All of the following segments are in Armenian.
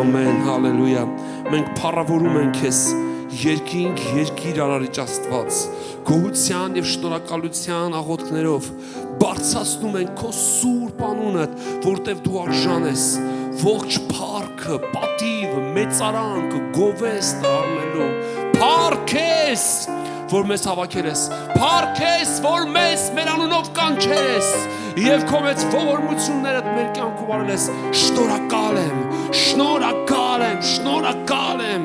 ամեն, հալելույա։ Մենք փառավորում ենք քեզ երկինք, երկիր արարիչ Աստված, գոհության եւ շնորհակալության աղոթքներով բարձրացնում ենք քո սուրբ անունդ, որտեղ դու արժան ես, ողջ փառքը, պատիվը, մեծարանքը, գովեստը առնելու։ Փառք ես, որ մեզ հավաքել ես, փառք ես, որ մեզ մեր անունով կանչել ես եւ քո մեծ ողորմություններդ մեր կյանքում արել ես։ Շնորհակալ եմ, շնորհակալ եմ, շնորհակալ եմ։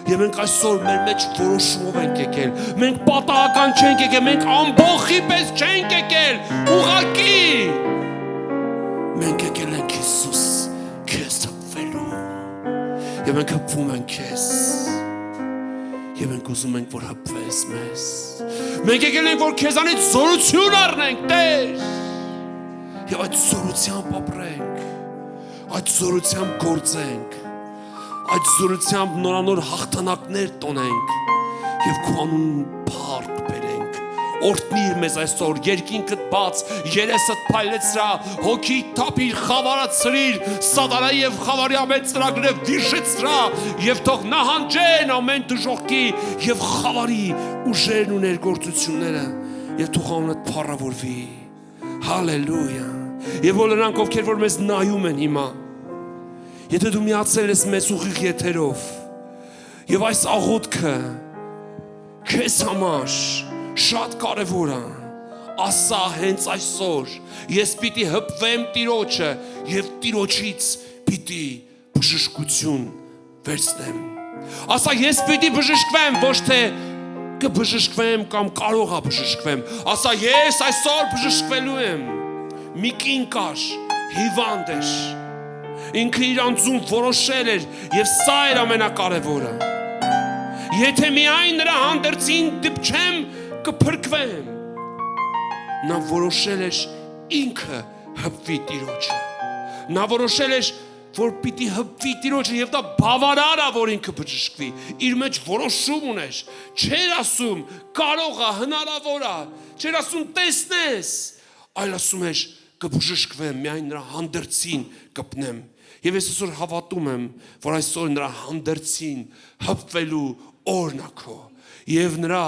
Եվ մենք այսօր մեր մեջ որոշումով ենք եկել, մենք պատահական չենք եկել, մենք ամբողջի պես չենք եկել, ուղղակի մենք եկել ենք Հիսուս քեզ հպվելու եւ մենք հպվում ենք քեզ եւ մենք ուզում ենք որ հպվես մեզ, մենք եկել ենք որ քեզանից զորություն առնենք Տեր եւ այդ զորությամբ ապրենք, այդ զորությամբ գործենք, այդ զորությամբ նորանոր հաղթանակներ տոնենք եւ քո անուն փառք բերենք։ Օրհնիր մեզ այսօր, երկինքդ բաց, երեսդ փայլեցրա, հոգի թափիր, խավարացրիր, սատանայի եւ խավարի ամեն ծրագրերը վիրշեցրա եւ թող նահանջեն ամեն դժոխքի եւ խավարի ուժերն ու ներգործությունները եւ թող անունդ փառավորվի։ Հալելույա։ Եվ որ նրանք ովքեր որ մեզ նայում են հիմա, եթե դու միացել ես մեզ ուղիղ եթերով եւ այս աղոթքը քեզ համար շատ կարևոր է, ասա հենց այսօր ես պիտի հպվեմ Տիրոջը եւ Տիրոջից պիտի բժշկություն վերցնեմ։ Ասա ես պիտի բժշկվեմ, ոչ թե կբժշկվեմ կամ կարող եմ բժշկվեմ։ Ասա ես այսօր բժշկվելու եմ։ Մի կին կար, հիվանդ էր, ինքը իր անձում որոշել էր եւ սա էր ամենակարևորը։ Եթե միայն նրա հանդերձին դիպչեմ, կփրկվեմ։ Նա որոշել էր ինքը հպվի Տիրոջը։ Նա որոշել էր որ պիտի հպվի Տիրոջը եւ դա բավարար է որ ինքը բժշկվի։ Իր մեջ որոշում ուներ։ Չէր ասում կարող է, հնարավոր է, չէր ասում տեսնես, այլ ասում էր կբժշկվեմ, միայն նրա հանդերձին կպնեմ։ Եվ ես այսօր հավատում եմ, որ այսօր նրա հանդերձին հպվելու օրն է քո եւ նրա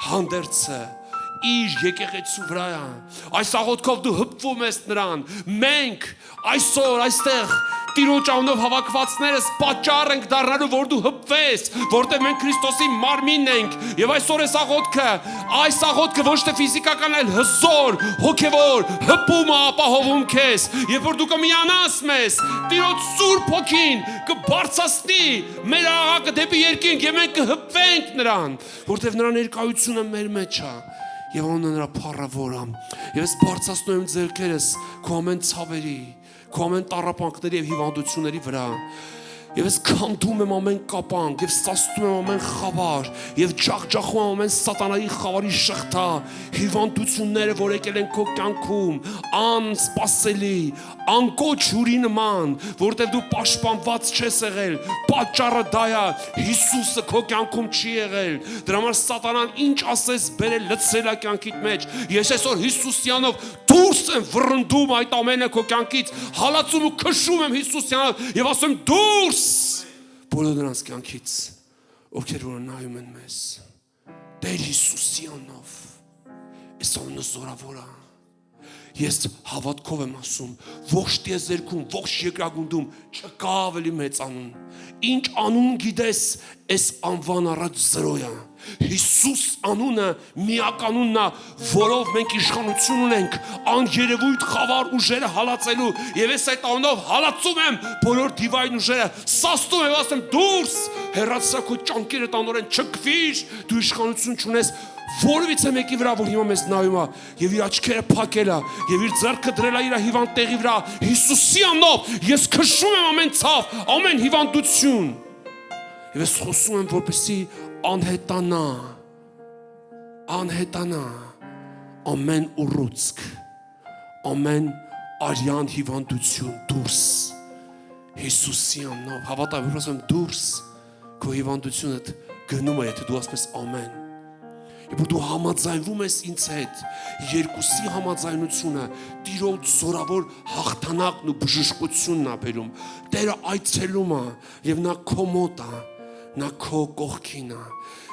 հանդերձը իր եկեղեցու վրա է։ Այս աղոթքով դու հպվում ես նրան։ Մենք այսօր այստեղ Տիրոջ անունով հավաքվածներս պատճառ ենք դառնալու որ դու հպվես, որտեղ մենք Քրիստոսի մարմինն ենք եւ այսօր այս աղոթքը ոչ թե ֆիզիկական այլ հզոր, հոգեվոր հպումը ապահովում քեզ, երբ որ դու կմիանաս մեզ, Տիրոջ Սուրբ Հոգին կբարձրացնի մեր աղաղակը դեպի երկինք եւ մենք կհպվենք նրան, որտեղ նրա ներկայությունը մեր մեջ է եւ անունը նրա փառավոր է։ Եվ ես բարձրացնում եմ ձեռքերս քո ամեն ցավերի, քո ամեն տառապանքների եւ հիվանդությունների վրա։ Եվ ես քանդում եմ ամեն կապանք եւ սաստում եմ ամեն խավար եւ ջախջախում եմ ամեն սատանայի խավարի շղթա, հիվանդությունները, որ եկել են քո կյանքում, անսպասելի, անկոչ հյուրի նման, որտեղ դու պաշտպանված չես եղել, պատճառը դա է, Հիսուսը քո կյանքում չի եղել։ Դրա համար սատանան ինչ ասես բերել լցրել է կյանքիդ մեջ։ Ես այսօր Հիսուսյանով դուրս եմ վռնդում այդ ամենը քո կյանքից, հալածում ու քշում եմ Հիսուսյանով եւ ասում դուրս բոլոր նրանց կյանքից, ովքեր որ նայում են մեզ։ Տեր Հիսուսյանով, այս անունը զորավոր է։ Ես հավատքով եմ ասում, ողջ տիեզերքում, ողջ երկրագնդում չկա ավելի մեծ անուն։ Ինչ անուն գիտես, այս անվան առաջ զրո է։ Հիսուս անունը միակ անունն է, որով մենք իշխանություն ունենք աներևույթ խավար ուժերը հալածելու եւ ես այդ անունով հալածում եմ բոլոր դիվային ուժերը, սաստում եմ, ասում դուրս, հեռացրա քո ճանկերը տանորեն չկվիր, դու իշխանություն չունես որևիցե մեկի վրա, որ հիմա մեզ նայում է եւ իր աչքերը փակել է եւ իր ձեռքը դրել է իր հիվանդ տեղի վրա, Հիսուսի անունով ես քշում եմ ամեն ցավ, ամեն հիվանդություն եւ ես խոսում եմ որպեսզի անհետանա ամեն ուռուցք, ամեն արյան հիվանդություն դուրս Հիսուսի անունով, հավատա, որ ասեմ դուրս քո հիվանդությունը գնում է, եթե դու ասես ամեն։ Եվ որ դու համաձայնվում ես ինձ հետ, երկուսի համաձայնությունը Տիրոջ զորավոր հաղթանակն ու բժշկությունն է բերում։ Տերը այցելում է եւ նա քո մոտ է, նա քո կողքին է։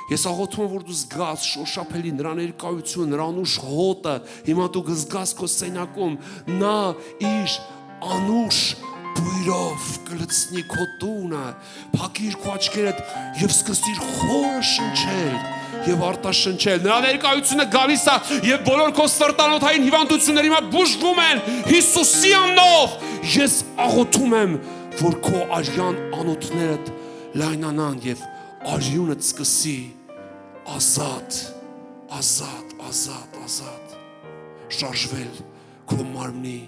Ես աղոթում եմ, որ դու զգաս շոշափելի նրա ներկայությունը, նրա անուշ հոտը, հիմա դու կզգաս քո սենակում, նա իր անուշ բույրով կլցնի քո տունը, փակիր քո աչքերդ եւ սկսիր խորը շնչել եւ արտաշնչել։ Նրա ներկայությունը գալիս է եւ բոլոր քո սրտանոթային հիվանդությունները հիմա բուժվում են Հիսուսի անունով։ Ես աղոթում եմ, որ քո արյան անոթներդ լայնանան եւ արյունը սկսի ազատ շարժվել քո մարմնի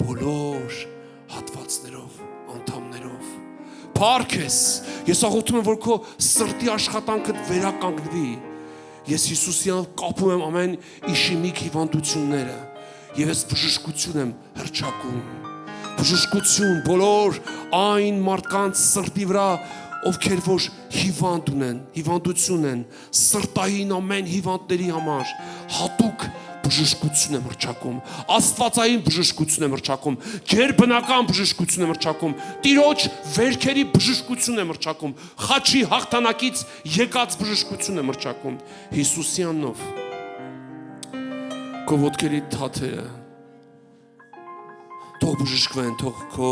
բոլոր հատվածներով, անդամներով։ Փառք ես, ես աղոթում եմ, որ քո սրտի աշխատանքդ վերականգնվի։ Ես Հիսուսի անունով կապում եմ ամեն իշիմիկ հիվանդությունները եւ ես բժշկություն եմ հռչակում։ Բժշկություն բոլոր այն մարդկանց սրտի վրա, ովքեր որ հիվանդություն են, սրտային ամեն հիվանդների համար հատուկ բժշկություն եմ հռչակում, աստվածային բժշկություն եմ հռչակում, ģերբնական բժշկություն եմ հռչակում, Տիրոջ վերքերի բժշկություն եմ հռչակում, խաչի հաղթանակից եկած բժշկություն եմ հռչակում, Հիսուսի անունով։ Քո ոտքերի թաթերը թող բժշկվեն, թող քո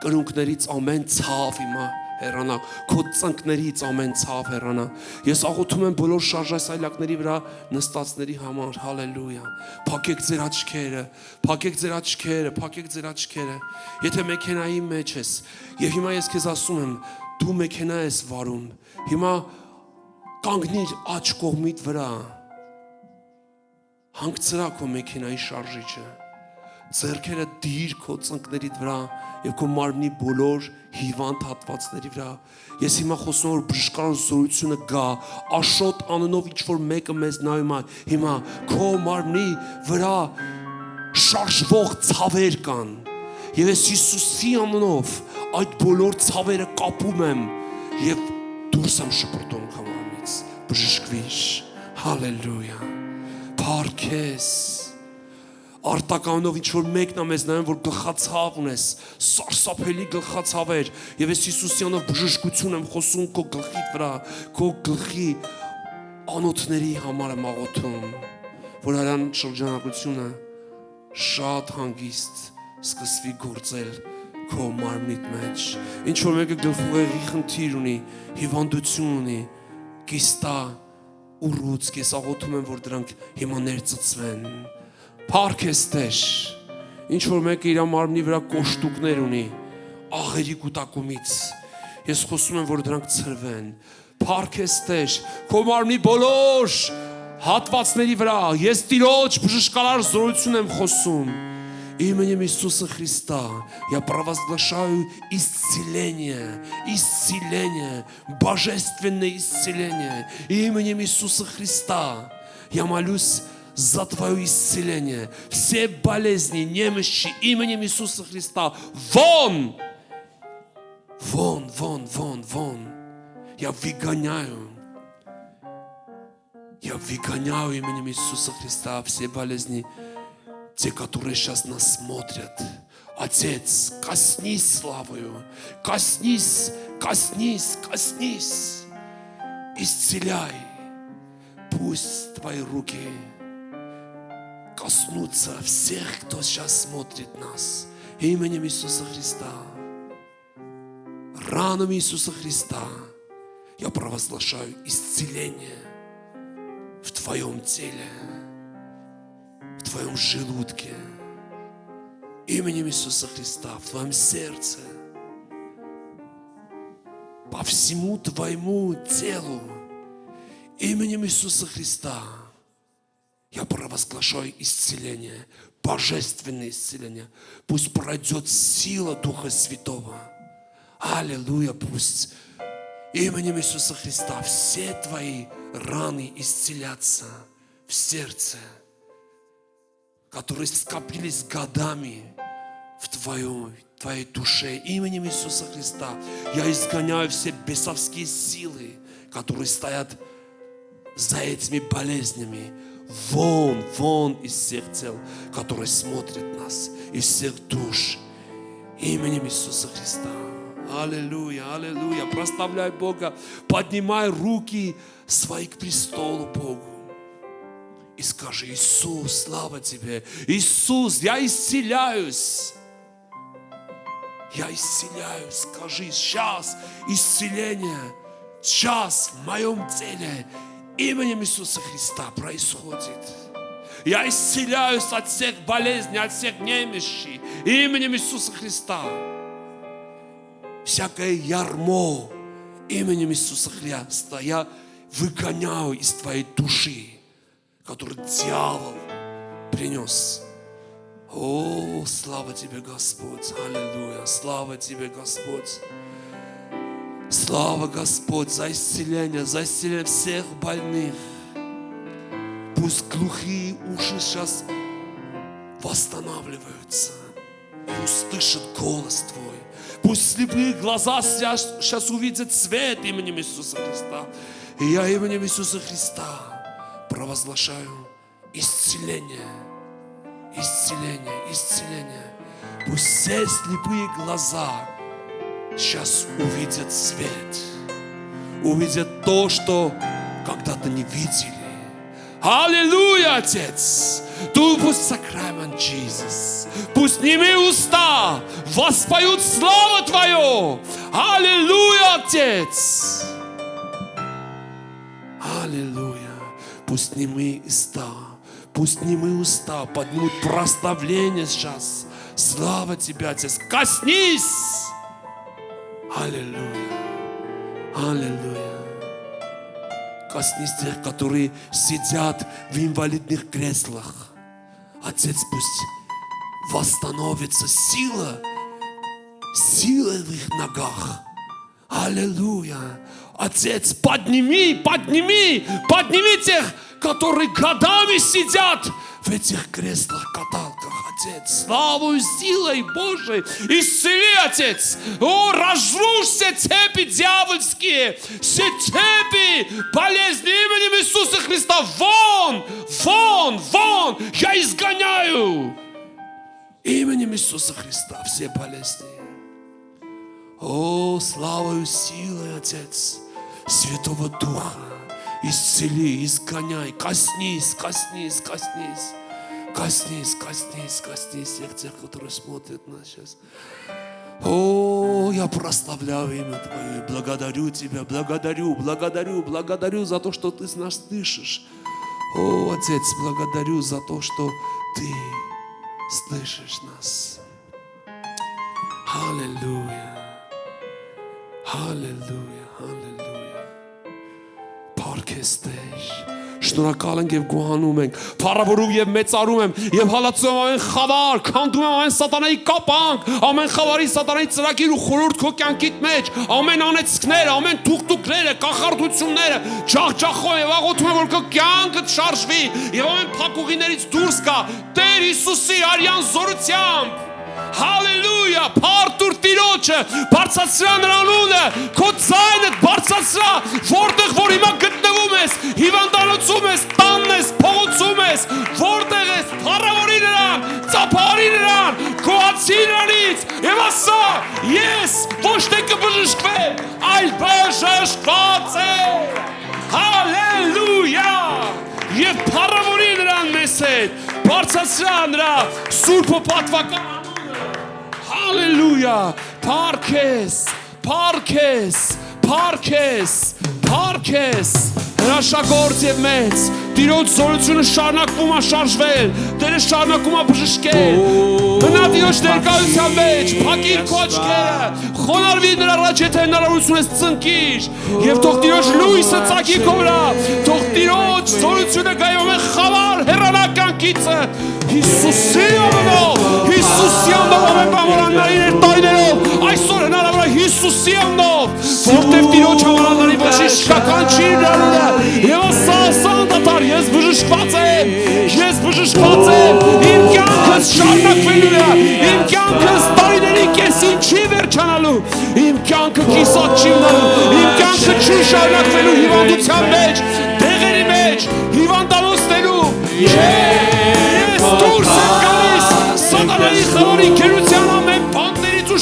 կրունկներից ամեն ցավ հիմա հեռանա, քո ծնկներից ամեն ցավ հեռանա։ Ես աղոթում եմ բոլոր շարժասայլակների վրա նստածների համար, հալելույա։ Փակեք ձեր աչքերը, փակեք ձեր աչքերը, փակեք ձեր աչքերը։ Եթե մեքենայի մեջ ես, եւ հիմա ես քեզ ասում եմ, դու մեքենա ես վարում, հիմա կանգնիր աջ կողմիդ վրա, հանգցրա քո մեքենայի շարժիչը, ձեռքերը դիր քո ծնկների վրա եւ քո մարմնի բոլոր հիվանդ հատվածների վրա։ Ես հիմա խոսում եմ, որ բժշկարար զորությունը գա, Աշոտ անունով ինչ որ մեկը մեզ նայում է, հիմա քո մարմնի վրա շարժվող ցավեր կան։ Եվ ես Հիսուսի անունով այդ բոլոր ցավերը կապում եմ եւ դուրս եմ շպրտում քո մարմնից։ Բժշկվիր։ Հալելույա։ Փառք ես։ Արտականով ինչ որ մեկն է մեզ նայում, որ գլխացավ ունես, սարսափելի գլխացավեր, եւ ես Հիսուսի անունով բժշկություն եմ խոսում քո գլխի վրա, քո գլխի անոթների համար եմ աղոթում, որ արյան շրջանակությունը շատ հանգիստ սկսվի գործել քո մարմնիդ մեջ։ Ինչ որ մեկը գլխուղեղի խնդիր ունի, հիվանդություն ունի, կիստա, ուռուցք, ես աղոթում եմ, որ դրանք հիմա ներծծվեն։ Փառք ես Տեր, ինչ որ մեկը իր մարմնի վրա կոշտուկներ ունի, աղերի կուտակումից, ես խոսում եմ, որ դրանք ցրվեն։ Փառք ես Տեր, քո մարմնի բոլոր հատվածների վրա, ես Տիրոջ բժշկարար զորություն եմ խոսում։ Именем Иисуса Христа я провозглашаю исцеление, божественное исцеление. Именем Иисуса Христа я молюсь за твое исцеление. Все болезни, немощи именем Иисуса Христа. Вон! Я выгоняю именем Иисуса Христа все болезни. Те, которые сейчас нас смотрят. Отец, коснись славою. Коснись. Исцеляй. Пусть твои руки коснутся всех, кто сейчас смотрит нас. Именем Иисуса Христа. Ранами Иисуса Христа я провозглашаю исцеление в твоем теле, в твоем желудке. Именем Иисуса Христа, в твоем сердце, по всему твоему телу. Именем Иисуса Христа я провозглашаю исцеление, божественное исцеление. Пусть пройдет сила Духа Святого. Аллилуйя, пусть именем Иисуса Христа все твои раны исцелятся в сердце, которые скопились годами в твоей душе. Именем Иисуса Христа я изгоняю все бесовские силы, которые стоят за этими болезнями. Вон из всех тел, которые смотрят нас, из всех душ. Именем Иисуса Христа. Аллилуйя, аллилуйя. Прославляй Бога. Поднимай руки свои к престолу Богу. И скажи: Иисус, слава Тебе. Иисус, я исцеляюсь. Я исцеляюсь. Скажи: сейчас исцеление. Сейчас в моем теле именем Иисуса Христа происходит. Я исцеляюсь от всех болезней, от всех немощей именем Иисуса Христа. Всякое ярмо именем Иисуса Христа я выгоняю из твоей души, который дьявол принес. О, слава Тебе, Господь! Аллилуйя! Слава Тебе, Господь! Слава, Господь, за исцеление всех больных. Пусть глухие уши сейчас восстанавливаются и услышат голос Твой. Пусть слепые глаза сейчас увидят свет именем Иисуса Христа. И я именем Иисуса Христа провозглашаю исцеление. Исцеление, исцеление. Пусть все слепые глаза сейчас увидят свет. Увидят то, что когда-то не видели. Аллилуйя, Отец! Пусть сакрамент Jesus. Пусть немые уста воспоют славу Твою. Аллилуйя, Отец! Аллилуйя! Пусть немые уста поднимут прославление сейчас. Слава Тебе, Отец! Коснись! Аллилуйя! Аллилуйя! Коснись тех, которые сидят в инвалидных креслах. Отец, пусть восстановится сила в их ногах. Аллилуйя! Отец, подними тех, которые годами сидят в этих креслах-каталках. Отец, славою, силой Божией исцели, Отец. О, разрушь все цепи дьявольские, все цепи болезни именем Иисуса Христа. Вон! Я изгоняю именем Иисуса Христа все болезни. О, славою, силой, Отец, Святого Духа. Исцели, изгоняй, коснись всех тех, которые смотрят нас сейчас. О, я прославляю имя Твое, благодарю Тебя, благодарю за то, что Ты нас слышишь. О, Отец, благодарю за то, что Ты слышишь нас. Аллилуйя, аллилуйя, аллилуйя. Պարքեստեր, շնորհակալ ենք և գոհանում ենք, փառավորում և մեծարում եմ և հալածում ամեն խավար, քանդում եմ ամեն սատանայի կապանք, ամեն խավարի սատանայի ծրագիր ու խորհուրդ քո կյանքիդ մեջ, ամեն անեծքները, ամեն թուղթուկները, կախարդությունները, ջախջախով և աղոթում եմ, որ քո կյանքդ շարժվի և ամեն փակուղիներից դուրս գա Տեր Հիսուսի արյան զորությամբ. Հալելույա, փառտուր Տիրոջը, բարձրացրա նրա անունը, քո ձայնդ բարձրացրա, որտեղ որ հիմա գտնվում ես, հիվանդանոցում ես, տանն ես, փողոցում ես, որտեղ ես, փառավորի նրան, ծափարի նրան, գոհացի նրանից, եւ ասա, ես ոչ թե կբժշկվեմ, այլ բժշկված եմ, հալելույա, եւ փառավորի նրան մեզ հետ, բարձրացրա նրա սուրբ ու պատվական. Hallelujah! Parkes! Հրաշագործ և մեծ, Տիրոջ զորությունը շարունակվում է շարժվել, Տերը շարունակում է բժշկել, մնա Տիրոջ ներկայության մեջ, փակիր քո աչքերը, խոնարհվի նրա առաջ, եթե հնարավորություն ես ծնկիր, և թող Տիրոջ լույսը ծագի քո վրա, թող Տիրոջ զորությունը գա եւ ամեն խավար հեռանա կյանքիցը, Հիսուսի անունով, ամեն բանվորանների ներտայներով, այսօր հնարավոր է Հիսուսի անունով, որտև Տիրոջ համարանների ոչինչ շքական չի իրարունը, և ասա անդատար, ես բժշկված եմ, իմ կյանքս շարունակվելու է, իմ կյանքս տարիների կեսին չի վերջանալու, իմ կյանքը կիսատ չի մնալու, իմ կյանքը չի շարունակվելու հիվանդության մեջ, դեղերի մեջ,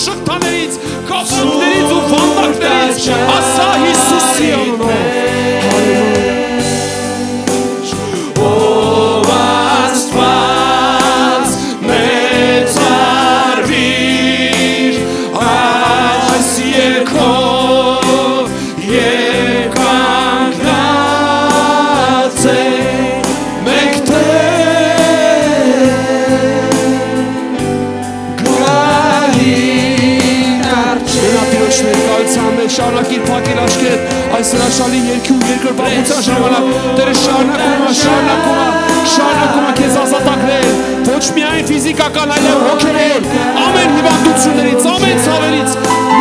շղթաներից, կապանքներից ու վանդակներից, ասա Հիսուսի անունով։ Ով Աստված մեծարվիր այս երգով եկանգնած ենք մենք շարունակիր փակել աչքերդ այս հրաշալի երգի ու երկրպագության ժամանակ Տերը շարունակում է քեզ ազատագրել ոչ միայն ֆիզիկական այլև հոգևոր ամեն հիվանդություններից ամեն ցավերից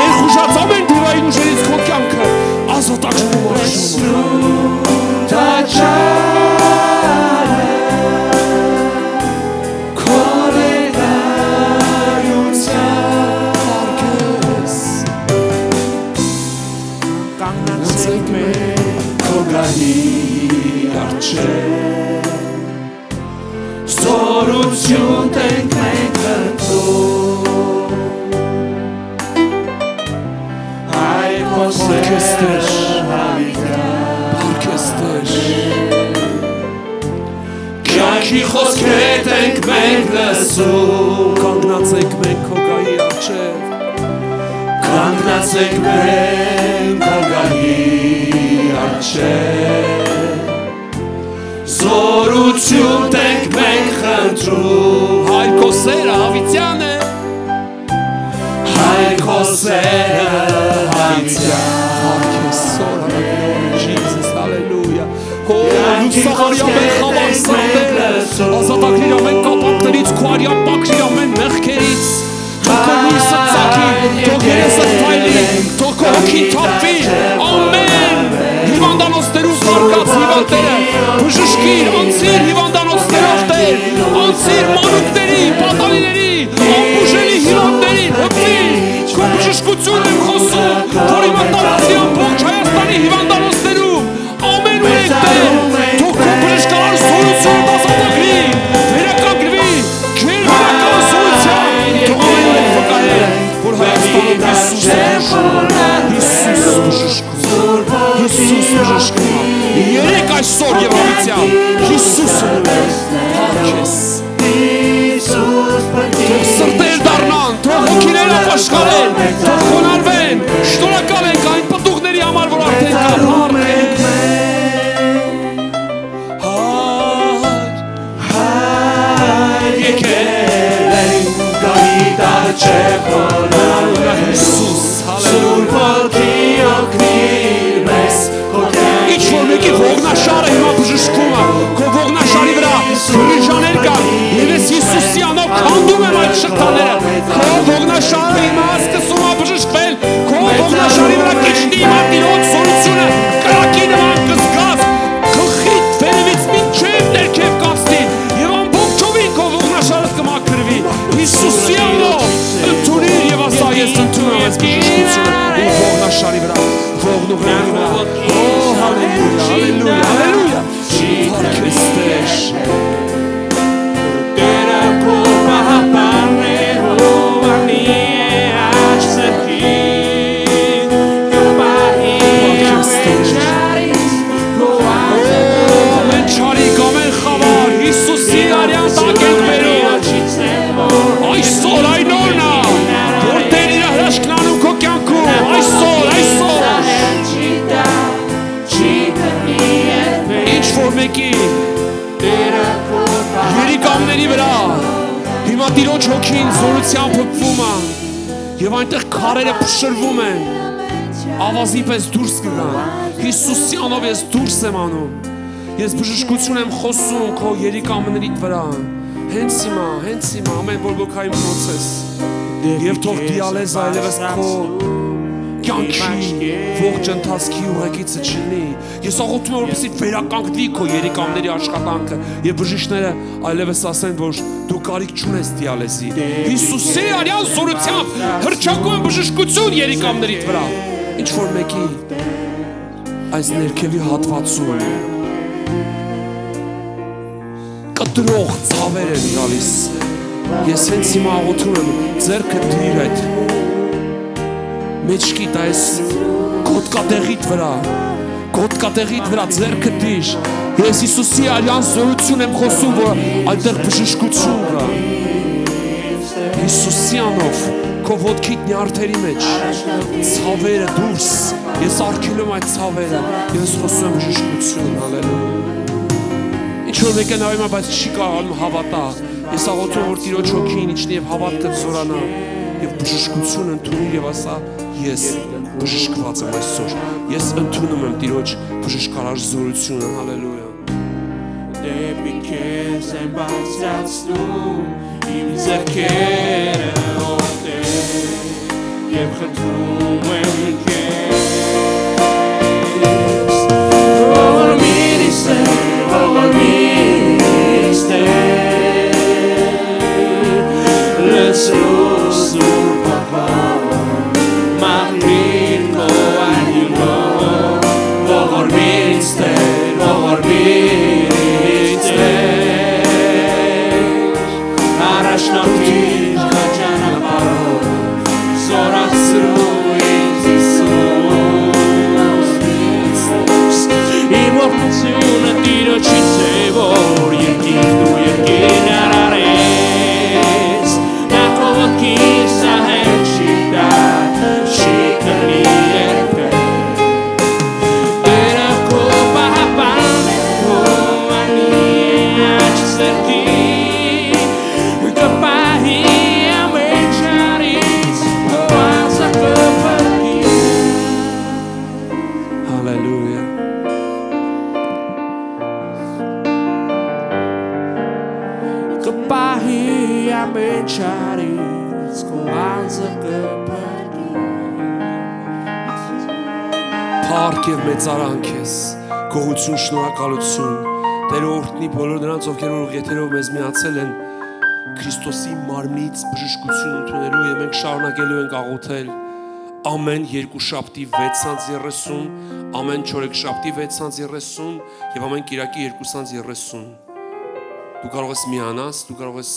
ներխուժած ամեն դիվային ուժերից քո կյանքը ազատագրում է Զորություն տենք մենք հնդում Այ խոսեր Պարքեստեր Կյանքի խոսքետ ենք մենք լսում Կանգնած ենք մենք հոգայի արջև Կանգնած ենք մենք հոգայի արջև Զորություն տենք մենք խնդրում Հայր քո սերը հավիտյան է Հայր քո սերը հավիտյան Jesus, hallelujah Լուսաղարի ամեն խավար սարդեր Ազատագրիր ամեն կապանքներից Քո արյան պակրիր ամեն մեղքերից Թող քո լույսը ծագի Թող երեսը թայլի Թող քո հոգին թափվի Ամեն հիվանդանոցներում վարկած հիվանդները Բժշկիր, անցիր հիվանդանոցներով Տեր Անցիր մանուկների, պատանիների Ամբուժելի հիվանդներին Հպվի Քո բժշկություն եմ խոսում Որ հիվանդանոցի ամբողջ Հայաստանի հիվանդանոցներում Ամեն ու եք Տեր Թող քո բժշկարար սորությունը դասատագրի Վերականգրվի Քեր վերական սորության Թող ամեն ու եք վկայել Որ Հայաստանում Հիսուս բժշկում Հիսուս բժշկում Երեք այսօր և հավիտյան Հիսուսը Հարկես Թող սրտեր դառնան Թող հոգիներ ապաշխարեն Թող խոնարհվեն Շնորհակալ ենք այն պտուղների համար որ արդեն կա Հայր եկել ենք գահիտ արջև Հիսուս Սուրբ ոգի օգնիր մեզ Ինչ-որ մեկի ողնաշարը հիմա բժշկում է Քո ողնաշարի վրա բրիժաներ կան Եվ ես Հիսուսի անով քանդում եմ այդ շղթաները Քո ողնաշարը հիմա սկսում է բժշկվել Քո ողնաշարի վրա կիջնի հիմա Տիրոջ սորությունը կրակի նման կզգաս Գլխիդ վերևից մինչև ներքև կացնի Եվ ամբողջովին քո ողնաշարը կմաքրվի Հիսուսի անով ընդունիր եւ ասա ես ընդունում եմ այս բժշկությունը Իմ ողնաշարի վրա ողնուղների վրա Hallelujah, hallelujah, hallelujah. Orkestresh. Tera copa hapane hovani achsaki. Yobahi menchari kamen khabar Hisusi aryan taken beru. Այսօր այն օրն է, որ Տեր իր հրաշքնանում քո կյանքում, այսօր Ինչ-որ մեկի երիկամների վրա հիմա Տիրոջ հոգին զորությամբ հպվում է և այնտեղ քարերը փշրվում են ավազի պես դուրս կգան Հիսուսի անով ես դուրս եմ անում ես բժշկություն եմ խոսում քո երիկամներիդ վրա հենց հիմա ամեն բորբոքայի մնոցես և թող դիալեզը այլևս քո կյանքի ողջ ընթացքի ուղեկիցը չլինի ես աղոթում եմ որպեսզի վերականգնվի քո երիկամների աշխատանքը և բժիշկները այլևս ասեն որ դու կարիք չունես դիալեզի Հիսուսի արյան զորությամբ հռչակում եմ բժշկություն երիկամներիդ վրա ինչ որ մեկի այս ներքևի հատվածում կտրող ցավեր են գալիս ես հենց հիմա աղոթում եմ ձեռքը դիր այդ մեջքիդ այս գոտկատեղիդ վրա ձեռքը դիր։ Ես Հիսուսի արյան զորություն եմ խոսում, որ այդտեղ բժշկություն կա։ Հիսուսի անով քո ոտքիդ նյարդերի մեջ ցավերը դուրս, ես արգելում այդ ցավերը, ես խոսում եմ բժշկություն, հալելույա։ Ինչ որ մեկը նայում է, բայց չի կարողանում հավատա, ես աղոթում որ Տիրոջ հոգին իջնի եւ հավատքը զորանա եւ բժշկություն ընդունի եւ ասա ես բժշկված եմ այսօր, ես ընդունում եմ Տիրոջ բժշկարար զորությունը, հալելույա։ Դեպի քեզ եմ բարձրացնում իմ ձեռքերը ոտեր եւ խնդրում եմ քեզ Փառք եւ մեծարան քեզ, գոհություն, շնորհակալություն Տեր օրհնի բոլոր նրանց, ովքեր որ ուղիաթերով մեզ միացել են Քրիստոսի մարմնից բժշկություն ընդունելու եւ մենք շարունակելու ենք աղոթել ամեն երկուշաբթի 6:30, ամեն չորեքշաբթի 6:30 եւ ամեն կիրակի 2:30 Դու կարող ես միանաս, դու կարող ես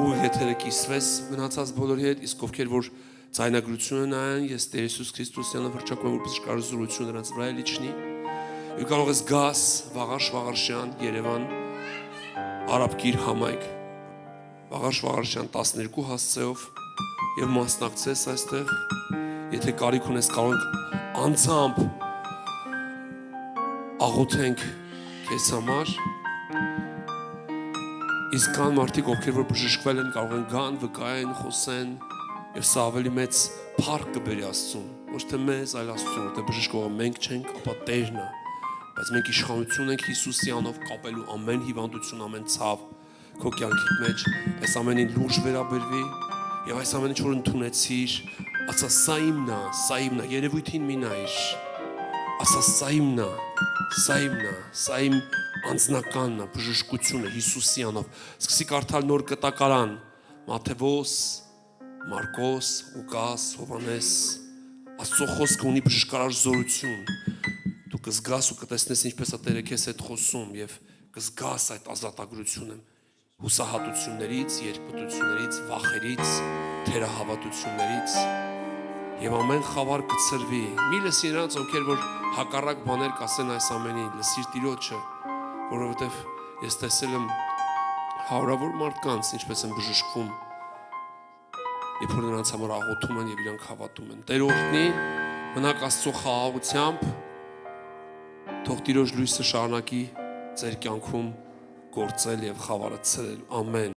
ուղիաթերը կիսվես մնացած բոլորի հետ, իսկ ովքեր որ Ձայնագրությունը նայեն, ես Տեր Հիսուս Քրիստոսյանը վրճակում եմ, որպես շնորհազորություն նրանց վրա լիչնի։ Ու կարող ես գաս Վաղարշյան, Երևան, Արաբկիր համայնք, Վաղարշյան 12 հասցեով եւ մասնակցես այստեղ։ Եթե կարիք ունես, կարող ենք անձամբ աղոթենք քեզ համար։ Իսկ կան մարդիկ, ովքեր որ բժշկվել են, կարող են գան, վկայեն, խոսեն Եվ սա ավելի մեծ փառք կբերի Աստծուն, ոչ թե մեզ, այլ Աստծուն, որտեղ բժշկողը մենք չենք, ապա Տերն է, բայց մենք իշխանություն ենք Հիսուսի անով կապելու ամեն հիվանդություն, ամեն ցավ քո կյանքի մեջ, այս ամենին լուրջ վերաբերվի եւ այս ամենը ինչ որ ընդունեցիր, ասա սա իմն է, երևույթին մի նայիր, ասա սա իմն է, սա իմ անձնականն է, բժշկությունը Հիսուսի անով, սկսի կարդալ նոր կտակարան, Մատթեոս Մարկոս, Ղուկաս, Հովհաննես, Աստծո խոսքը ունի բժշկարար զորություն։ Դու կզգաս ու կտեսնես ինչպես է Տերը քեզ հետ խոսում եւ կզգաս այդ ազատագրությունը հուսահատություններից, երկպտություններից, վախերից, թերահավատություններից եւ ամեն խավար կծրվի։ Մի լսի նրանց, ովքեր որ հակառակ բաներ կասեն այս ամենին, լսիր Տիրոջը, որովհետեւ ես տեսել եմ հարյուրավոր մարդկանց ինչպես են բժշկվում Երբ որ նրանց համար աղոթում են եւ իրանք հավատում են։ Տեր օրհնի, մնաք Աստծո խաղաղությամբ, թող Տիրոջ լույսը շարունակի ձեր կյանքում գործել եւ խավարը ցրել։ Ամեն։